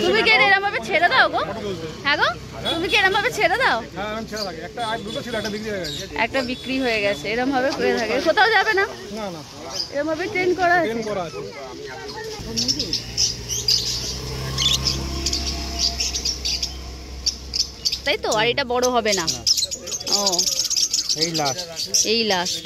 তুমি কি এরকম ভাবে ছেড়ে দাও গো? হ্যাঁ গো, তুমি কি এরকম ভাবে ছেড়ে দাও? একটা বিক্রি হয়ে গেছে, এরকম ভাবে করে থাকে, কোথাও যাবে না? এরকম ভাবে ট্রেন করা আছে। তাই তো, আর এটা বড় হবে না। ও এই লাস্ট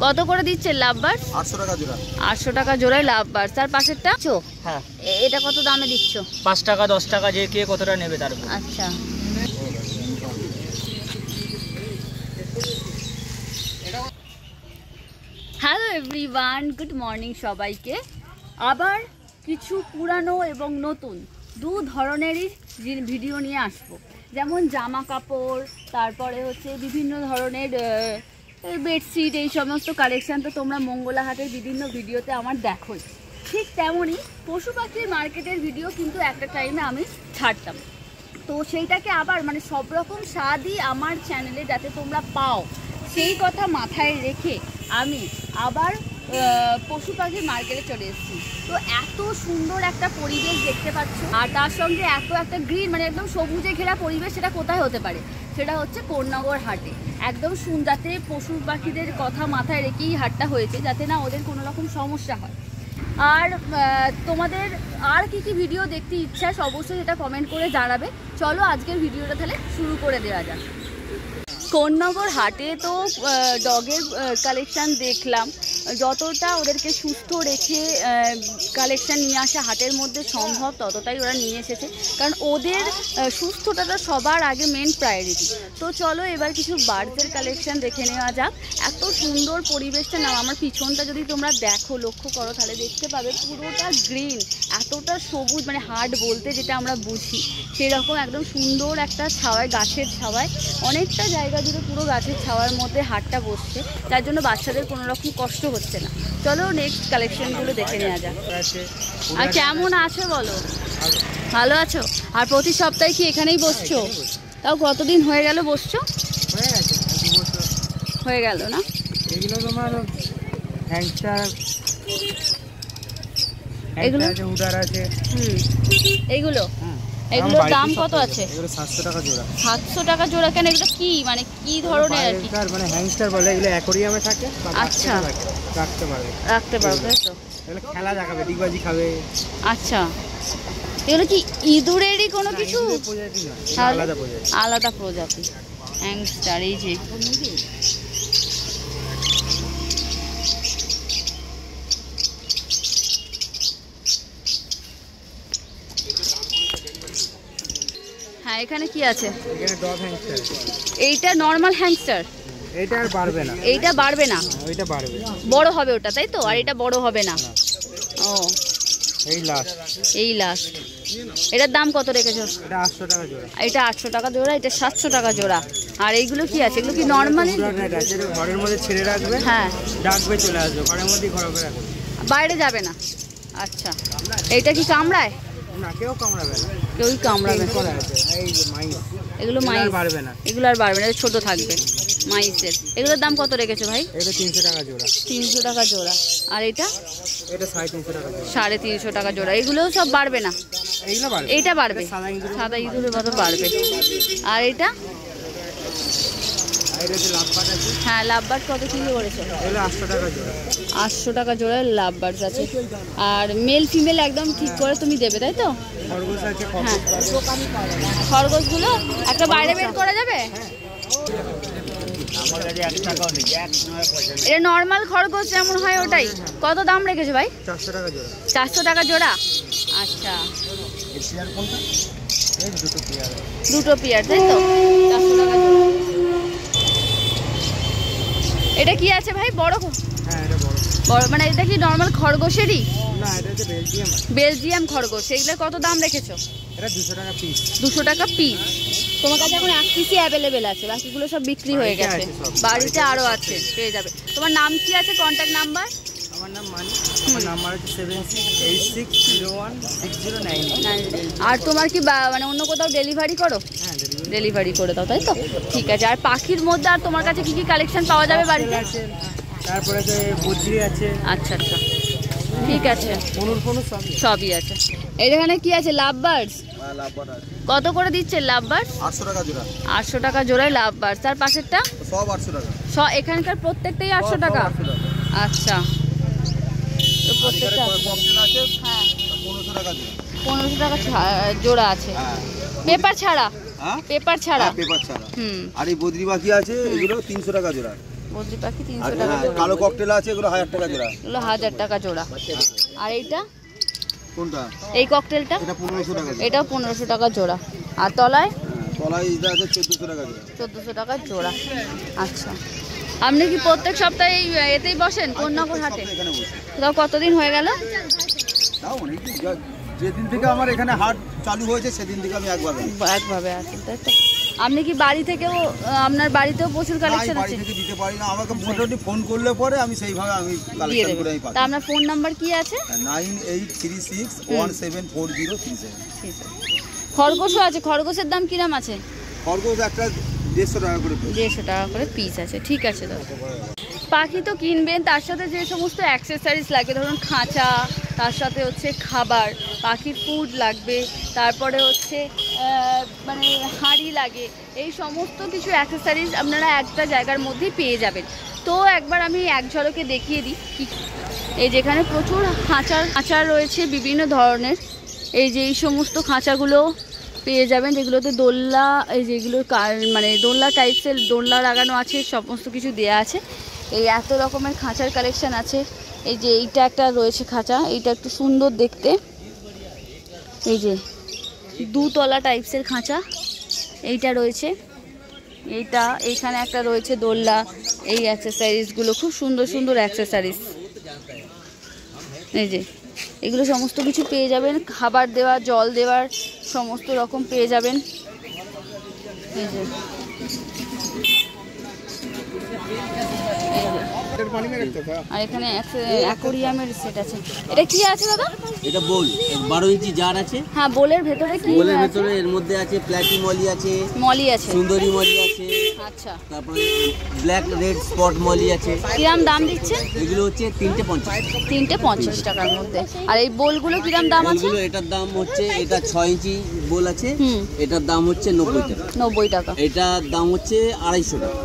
কত করে দিচ্ছে লাভবার? 800 টাকা জোড়া। 800 টাকা জোড়ায় লাভবার। তার পাশেরটা? হ্যাঁ, এটা কত দামে দিচ্ছ? 5 টাকা 10 টাকা, যে কে কতটা নেবে তার উপর। আচ্ছা, হ্যালো এভরিওয়ান, গুড মর্নিং সবাইকে। আবার কিছু পুরানো এবং নতুন দু ধরনেরই ভিডিও নিয়ে আসবো। যেমন জামা কাপড়, তারপরে হচ্ছে বিভিন্ন ধরনের বেডশিট, এই সমস্ত কালেকশান তো তোমরা মঙ্গলাহাটের বিভিন্ন ভিডিওতে আমার দেখোই। ঠিক তেমনই পশু পাখির মার্কেটের ভিডিও কিন্তু একটা টাইমে আমি ছাড়তাম। তো সেইটাকে আবার মানে সব রকম স্বাদই আমার চ্যানেলে যাতে তোমরা পাও, সেই কথা মাথায় রেখে আমি আবার পশু পাখির মার্কেটে চলে এসেছি। তো এত সুন্দর একটা পরিবেশ দেখতে পাচ্ছ, আর তার সঙ্গে এত একটা গ্রিন মানে একদম সবুজে ঘেরা পরিবেশ, সেটা কোথায় হতে পারে? সেটা হচ্ছে কোন্নগর হাটে। একদম যাতে পশু পাখিদের কথা মাথায় রেখেই হাটটা হয়েছে, যাতে না ওদের কোনো রকম সমস্যা হয়। আর তোমাদের আর কি কি ভিডিও দেখতে ইচ্ছা অবশ্যই সেটা কমেন্ট করে জানাবে। চলো আজকের ভিডিওটা তাহলে শুরু করে দেওয়া যাক। কোন্নগর হাটে তো ডগের কালেকশান দেখলাম, যতটা ওদেরকে সুস্থ রেখে কালেকশান নিয়ে আসা হাটের মধ্যে সম্ভব ততটাই ওরা নিয়ে এসেছে, কারণ ওদের সুস্থতাটা সবার আগে মেন প্রায়োরিটি। তো চলো এবার কিছু বার্ডসের কালেকশান দেখে নেওয়া যাক। এত সুন্দর পরিবেশটা না, আমার পিছনটা যদি তোমরা দেখো, লক্ষ্য করো, তাহলে দেখতে পাবে পুরোটা গ্রিন, এতটা সবুজ, মানে হাট বলতে যেটা আমরা বুঝি সেরকম একদম সুন্দর একটা ছাওয়ায়, গাছের ছাওয়ায়, অনেকটা জায়গা জুড়ে পুরো গাছের ছাওয়ার মধ্যে হাটটা বসছে, তার জন্য বাচ্চাদের কোনো রকম কষ্ট হচ্ছে না। চলো নেক্সট কালেকশনগুলো দেখে নেওয়া যাক। আর কেমন আছো বলো? ভালো আছো? আর প্রতি সপ্তাহে কি এখানেই বসছো? তাও কতদিন হয়ে গেল বসছো? হয়ে গেল না? এগুলো তোমার হ্যাংস্টার, এগুলো উডার আছে। এইগুলো এগুলোর দাম কত আছে? এগুলো 700 টাকা জোড়া। 700 টাকা জোড়া? কেন, এগুলো কি মানে কি ধরনের আর কি? মানে হ্যাংস্টার বলে, এগুলো অ্যাকোরিয়ামে থাকে। আচ্ছা, রাখতে পারবে তাই তো? এগুলো খেলা দেখাবে, ডিগবাজি খাবে। আচ্ছা, এগুলো কি ইঁদুরেরই কোনো কিছু? আলাদা প্রজাতি হ্যাংস্টার। এই যে হ্যাঁ, এখানে কি আছে? এখানে ডগ হ্যাংস্টার। এইটা নরমাল হ্যাংস্টার। এইটা আর বাড়বে না। এইটা বাড়বে না? ওইটা বাড়বে, বড় হবে ওটা, তাই তো? আর এটা বড় হবে না? ও, এই লাস্ট। এটার দাম কত রেখেছো? এটা 800 টাকা জোড়া। এটা 800 টাকা জোড়া, এটা 700 টাকা জোড়া। আর এইগুলো কি আছে? এগুলো কি নরমালি ঘরের মধ্যে ছেড়ে রাখবে? হ্যাঁ, ডাকবে চলে আসবে, ঘরের মধ্যেই ঘোরাবে, বাইরে যাবে না। আচ্ছা, এইটা কি কামড়ায়? না, কেউ কামড়াবে না। কেউই কামড়াবে না। এই যে মাইস, এগুলো মাইস বাড়বে না। এগুলো আর বাড়বে না, ছোট থাকবে মাইসের। এগুলোর দাম কত রেখেছো ভাই? এটা 300 টাকা জোড়া। 300 টাকা জোড়া। আর এটা? এটা 350 টাকা জোড়া। 350 টাকা জোড়া। এগুলোও সব বাড়বে না? এইগুলো বাড়বে। এইটা বাড়বে, সাদা ইঁদুরের মতো বাড়বে। আর এটা? হ্যাঁ, লাভবার্ড কত কিলো করেছো? 800 টাকা জোড়া। 800 টাকা জোড়ায় লাভবার্ড আছে। আর মেল ফিমেল একদম ঠিক করে তুমি দেবে, তাই তো? খরগোশ আছে। হ্যাঁ, খরগোশগুলো একটা বাইরে বের করা যাবে? এটা নর্মাল খরগোশ যেমন হয় ওটাই? কত দাম রেখেছো ভাই? 400 টাকা জোড়া। 400 টাকা জোড়া। আচ্ছা, দুটো পেয়ার, তাই তো? 400 টাকা জোড়া। এটা কি আছে ভাই? বড়? হ্যাঁ, এটা বড়। বড় মানে এটা কি নর্মাল খরগোশেরই? না, এটা হচ্ছে বেলজিয়াম। বেলজিয়াম খরগোশ। এগুলো কত দাম রেখেছো? এটা 200 টাকা পিস। 200 টাকা পিস। তোমার কাছে এখন এক পিসই অ্যাভেলেবেল আছে, বাকিগুলো সব বিক্রি হয়ে গেছে। বাড়িতে আরও আছে, পেয়ে যাবে। তোমার নাম কি আছে, কন্ট্যাক্ট নাম্বার? আমার নাম মানি, আমার নাম্বার হচ্ছে 7686016098। আর তোমার কি মানে অন্য কোথাও ডেলিভারি করো? হ্যাঁ, ডেলিভারি করে দাও, তাই তো? ঠিক আছে। আর পাখির মধ্যে আর তোমার কাছে কি কি কালেকশন পাওয়া যাবে বাড়িতে? তারপরে বদ্রি আছে। আচ্ছা আচ্ছা, ঠিক আছে, ফোনুর সবই আছে। এখানে কি আছে? লাভ বার্ডস। কত করে দিচ্ছে লাভ বার্ডস? 800 টাকা জোড়া। 800 টাকা জোড়ায় লাভ বার্ডস। তার পাশেরটা সব 800 টাকা। সব এখানকার প্রত্যেকটাই 800 টাকা। আচ্ছা, তো প্রত্যেকটা ককটেল আছে, হ্যাঁ 1500 টাকা জোড়া। 1500 টাকা জোড়া আছে, পেপার ছাড়া। হ্যাঁ পেপার ছাড়া, পেপার ছাড়া। আর এই বদ্রি পাখি আছে, এগুলো 300 টাকা জোড়া। বদ্রি পাখি 300 টাকা জোড়া। কালো ককটেল আছে, এগুলো 1000 টাকা জোড়া। এগুলো 1000 টাকা জোড়া। আর এইটা কোনটা? এই ককটেলটা? এটা 1500 টাকা। এটাও 1500 টাকা জোড়া। আর তলায়? তলায় এটা আছে 1400 টাকা জোড়া। 1400 টাকা জোড়া। আচ্ছা, আপনি কি প্রত্যেক সপ্তাহে এতেই বসেন কোন্নগর হাটে? তাও কতদিন হয়ে গেল? তাও অনেকদিন, যেদিন থেকে আমার এখানে হাট চালু হয়েছে সেদিন থেকে আমি একভাবে আছি, তাই তো? আপনি কি বাড়ি থেকেও, আপনার বাড়িতেও প্রচুর কালেকশন আছে? বাড়ি থেকে দিতে পারি না, আমাকে মোটামুটি ফোন করলে পরে আমি সেইভাবে আমি কালেকশন করে পাই। তা আপনার ফোন নাম্বার কি আছে? 9836174037। খরগোশও আছে, খরগোশের দাম কিরম আছে? খরগোশ একটা 150 টাকা করে। 150 টাকা করে পিস আছে, ঠিক আছে দাদা। পাখি তো কিনবেন, তার সাথে যে সমস্ত অ্যাক্সেসরিজ লাগে, ধরুন খাঁচা, তার সাথে হচ্ছে খাবার, পাখির ফুড লাগবে, তারপরে হচ্ছে মানে হাঁড়ি লাগে, এই সমস্ত কিছু অ্যাক্সেসরিজ আপনারা একটা জায়গার মধ্যেই পেয়ে যাবেন। তো একবার আমি এক ঝলকে দেখিয়ে দিই। এই যেখানে প্রচুর খাঁচা রয়েছে বিভিন্ন ধরনের। এই যে এই সমস্ত খাঁচাগুলো পেয়ে যাবেন, যেগুলোতে দোলনা, এই যেগুলো মানে দোলনা টাইপসের দোলনা লাগানো আছে, সমস্ত কিছু দেয়া আছে। এই এত রকমের খাঁচার কালেকশন আছে। এই যে এইটা একটা রয়েছে খাঁচা, এইটা একটু সুন্দর দেখতে। এই যে দুতলা টাইপসের খাঁচা এইটা রয়েছে। এইটা এইখানে একটা রয়েছে দোলনা। এই অ্যাক্সেসরিজগুলো খুব সুন্দর সুন্দর অ্যাক্সেসরিজ। এই যে এগুলো সমস্ত কিছু পেয়ে যাবেন, খাবার দেওয়া, জল দেওয়ার সমস্ত রকম পেয়ে যাবেন। এই যে আর এখানে অ্যাকোরিয়ামের সেট আছে। এটা কি আছে দাদা? এটা বোল, 12 ইঞ্চি জার আছে। হ্যাঁ, বোলের ভেতরে কি? বোলের ভেতরে এর মধ্যে আছে প্ল্যাটি মলি আছে, সুন্দরী মলি আছে। আচ্ছা, তারপরে ব্ল্যাক রেড স্পট মলি আছে। কিরম দাম দিচ্ছে? এগুলো হচ্ছে 350। 350 টাকার মধ্যে। আর এই বোলগুলো কিরম দাম আছে? এটার দাম হচ্ছে, এটা 6 ইঞ্চি বোল আছে, এটার দাম হচ্ছে 90 টাকা। 90 টাকা। এটার দাম হচ্ছে 250 টাকা।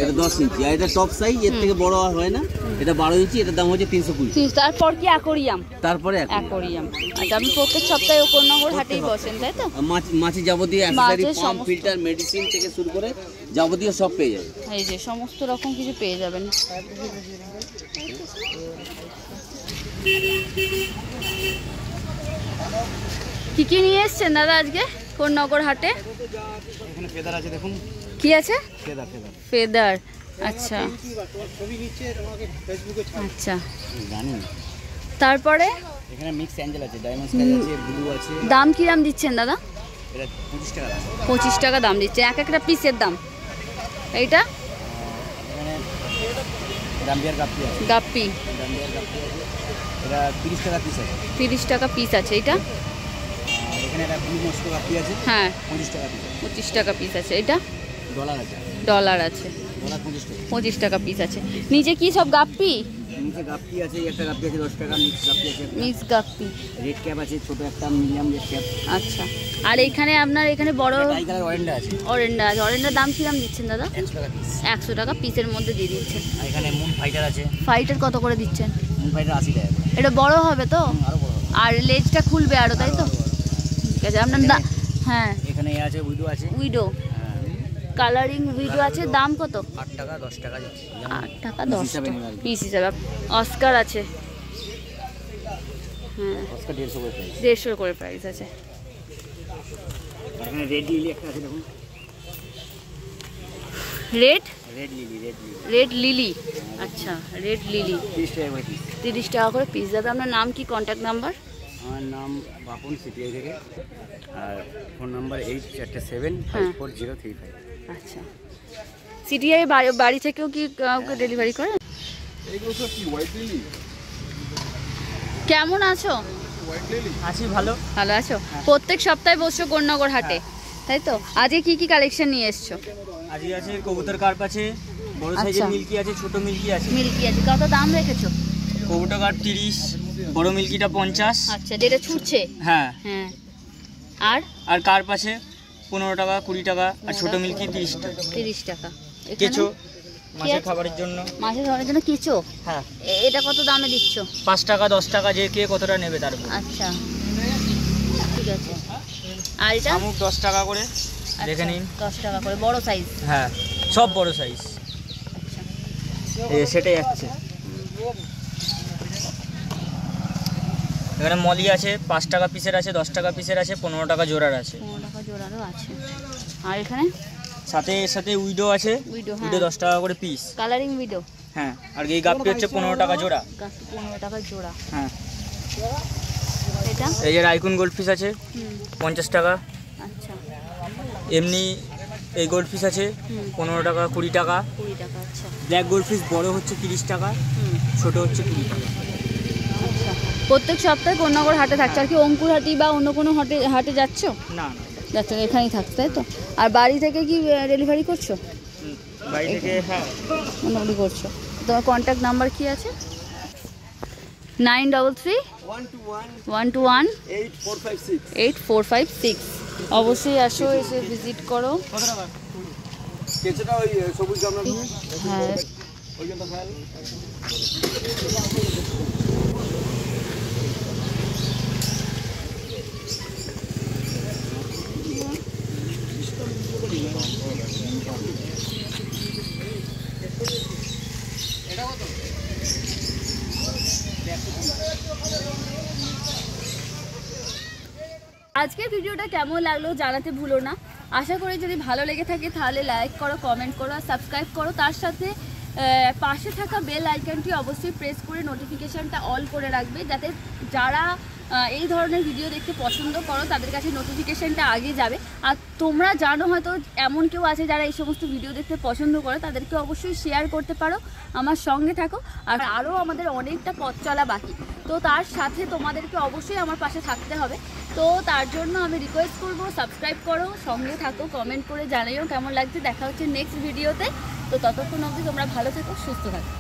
এটা 10 ইঞ্চি। আর এটা টপ সাইজ, এর থেকে বড় হয় না, এটা 12 ইঞ্চি, এটার দাম হচ্ছে 320। তারপর কি অ্যাকোরিয়াম? তারপরে অ্যাকোরিয়াম। আচ্ছা, আপনি প্রত্যেক সপ্তাহে কোন্নগর হাটেই বসেন, তাই তো? মাছি যাবতীয় অ্যাক্সেসরি, পাম্প, ফিল্টার, মেডিসিন থেকে শুরু করে যাবতীয় সব পেয়ে যাবে। এই যে সমস্ত রকম কিছু পেয়ে যাবেন। কি কি নিয়ে এসছেন দাদা আজকে কোন্নগর হাটে? এখানে ফেদার আছে, দেখুন। কি আছে? ফেদার। আচ্ছা আচ্ছা, তারপরে এখানে মিক্স অ্যাঞ্জেল আছে, ডায়মন্ড স্কাই আছে, ব্লু আছে। দাম কি দাম দিচ্ছেন দাদা? এটা 25 টাকা। 25 টাকা দাম দিচ্ছে এক একটা পিসের দাম। এইটা এখানে গাম্বিয়ার গাপ্পি আছে। গাপ্পি, গাম্বিয়ার গাপ্পি আছে, এটা 30 টাকা পিস আছে। 30 টাকা পিস আছে। এটা এখানে একটা ব্লু মস্কো গাপ্পি আছে, হ্যাঁ 25 টাকা পিস। 25 টাকা পিস আছে। এটা ডলার আছে, ডলার আছে, ডলার 25 টাকা। 25 টাকা পিস আছে। নিচে কি সব গাপ্পি? নিচে গাপ্পি আছে, একটা গাপ্পি আছে 10 টাকা, মিক্স গাপ্পি আছে, মিক্স গাপ্পি। রেড ক্যাপ আছে, ছোট একটা, মিডিয়াম রেড ক্যাপ। আচ্ছা, আর এখানে আপনার এখানে বড় টাইগার অরেন্ডা আছে। অরেন্ডা আছে। অরেন্ডার দাম কি দাম দিচ্ছেন দাদা? 100 টাকা পিস। 100 টাকা পিসের মধ্যে দিয়ে দিচ্ছেন। আর এখানে মুন ফাইটার আছে। ফাইটার কত করে দিচ্ছেন? মুন ফাইটার 80 টাকা। এটা বড় হবে তো? আরো বড় হবে। আর লেজটা খুলবে আরো, তাই তো? ঠিক আছে। আপনার হ্যাঁ, এখানে আছে উইডো আছে। উইডো কালারিং উইডো আছে। দাম কত? 8 টাকা 10 টাকা। 8 টাকা 10 টাকা পিস হিসাবে। অস্কার আছে, হ্যাঁ অস্কার 150 করে প্রাইস। 150 করে প্রাইস আছে। এখানে রেড লিলি একটা আছে, দেখুন। Red lily. আচ্ছা, রেড লিলি 30 টাকা করে পিস। 30 টাকা করে পিস। দাদা আপনার নাম কি, কন্ট্যাক্ট নাম্বার? আমার নাম বাপন, সিটিআই থেকে। আর ফোন নাম্বার 84754035। আচ্ছা, সিটিআই বাড়ি থেকেও কি কাউকে ডেলিভারি করে? কেমন আছো? আছি ভালো। ভালো আছো? প্রত্যেক সপ্তাহে বসছো কোন্নগর হাটে, তাই তো? আজকে কি কি কালেকশন নিয়ে এসছো? আজকে আছে কবুতর কার্প আছে, বড় সাইজের মিল্কি আছে, ছোট মিল্কি আছে। মিল্কি আছে। কত দাম রেখেছো? কবুতর কার্প 30, বড় মিল্কিটা 50। আচ্ছা, যেটা ছুটছে। হ্যাঁ হ্যাঁ, আর কার পাশে 15 টাকা 20 টাকা, আর ছোট মিল্কি 30 টাকা। 30 টাকা। কেঁচো মাছের খাবারের জন্য, মাছের খাবারের জন্য কেঁচো। হ্যাঁ, এটা কত দামে দিচ্ছ? 5 টাকা 10 টাকা, যে কে কতটা নেবে তার উপর। আচ্ছা, ঠিক আছে। আর এটা শামুক 10 টাকা করে, দেখে নিন। 10 টাকা করে, বড় সাইজ। হ্যাঁ, সব বড় সাইজ। সেটাই যাচ্ছে। এখানে মলি আছে, 5 টাকা পিসের আছে, 10 টাকা পিসের আছে, 15 টাকা জোড়ার আছে। 15 টাকা জোড়ারও আছে। আর এখানে সাথে উইডো আছে, উইডো। উইডো 10 টাকা করে পিস, কালারিং উইডো। হ্যাঁ। আর এই গাপ্পি হচ্ছে 15 টাকা জোড়া। গাপ্পি 15 টাকা জোড়া। হ্যাঁ। এটা এই যে রাইকুন গোল্ডফিশ আছে 50 টাকা। আচ্ছা, এমনি এই গোল্ডফিশ আছে 15 টাকা 20 টাকা। 20 টাকা। আচ্ছা, ব্ল্যাক গোল্ডফিশ বড় হচ্ছে 30 টাকা, ছোট হচ্ছে 20 টাকা। আচ্ছা, প্রত্যেক সপ্তাহে কোন্নগর হাটে থাকছে। আর কি অঙ্কুর হাটি বা অন্য কোনো হাটে যাচ্ছ? না যাচ্ছ, এখানেই থাকছে, তাই তো? আর বাড়ি থেকে কি ডেলিভারি করছো? বাড়ি থেকে, হ্যাঁ, মোটামুটি করছো। তোমার কন্ট্যাক্ট নাম্বার কি আছে? 933 121 8456। অবশ্যই আসো, এসে ভিজিট করো। হ্যাঁ, আজকের ভিডিওটা কেমন লাগলো জানাতে ভুলো না। আশা করি যদি ভালো লেগে থাকে তাহলে লাইক করো, কমেন্ট করো আর সাবস্ক্রাইব করো। তার সাথে পাশে থাকা বেল আইকনটি অবশ্যই প্রেস করে নোটিফিকেশানটা অল করে রাখবে, যাতে যারা এই ধরনের ভিডিও দেখতে পছন্দ করো তাদের কাছে নোটিফিকেশানটা আগে যাবে। আর তোমরা জানো হয়তো এমন কেউ আছে যারা এই সমস্ত ভিডিও দেখতে পছন্দ করে, তাদেরকে অবশ্যই শেয়ার করতে পারো। আমার সঙ্গে থাকো। আর আরও আমাদের অনেকটা পথ চলা বাকি, তো তার সাথে তোমাদেরকে অবশ্যই আমার পাশে থাকতে হবে। তো তার জন্য আমি রিকোয়েস্ট করবো, সাবস্ক্রাইব করো, সঙ্গে থাকো, কমেন্ট করে জানাইও কেমন লাগছে। দেখা হচ্ছে নেক্সট ভিডিওতে। তো ততক্ষণ অবধি তোমরা ভালো থাকো, সুস্থ থাকো।